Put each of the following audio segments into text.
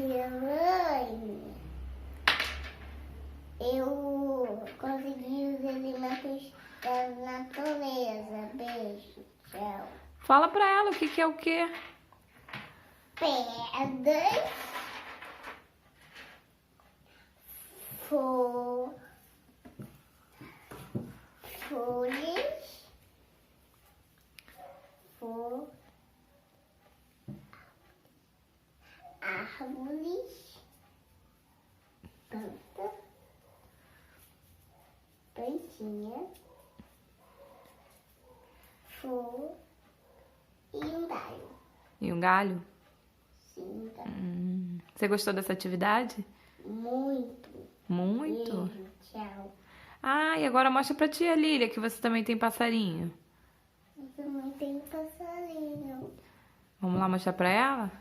Elaine, eu consegui os elementos da natureza. Beijo, tchau. Fala pra ela o que é o quê? Pedras, folhas, árvores, plantinha, flor e um galho. E um galho? Sim, galho. Você gostou dessa atividade? Muito. Muito? Beijo, tchau. Ah, e agora mostra pra tia Lília que você também tem passarinho. Eu também tenho passarinho. Vamos lá mostrar pra ela?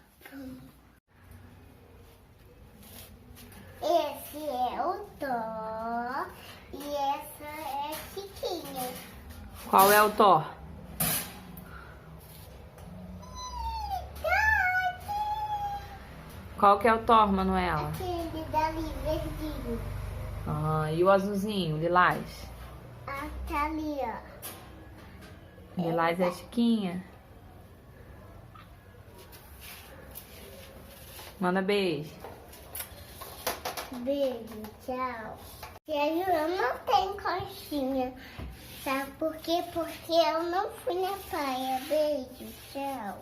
Esse é o Thor e essa é a Chiquinha. Qual é o Thor? Qual que é o Thor, Manuela? Aquele dali, verdinho. Ah, e o azulzinho, lilás? Tá ali, ó. Lilás é a Chiquinha. Manda beijo. Beijo, tchau. E a Joana não tem conchinha. Sabe por quê? Porque eu não fui na praia. Beijo, tchau.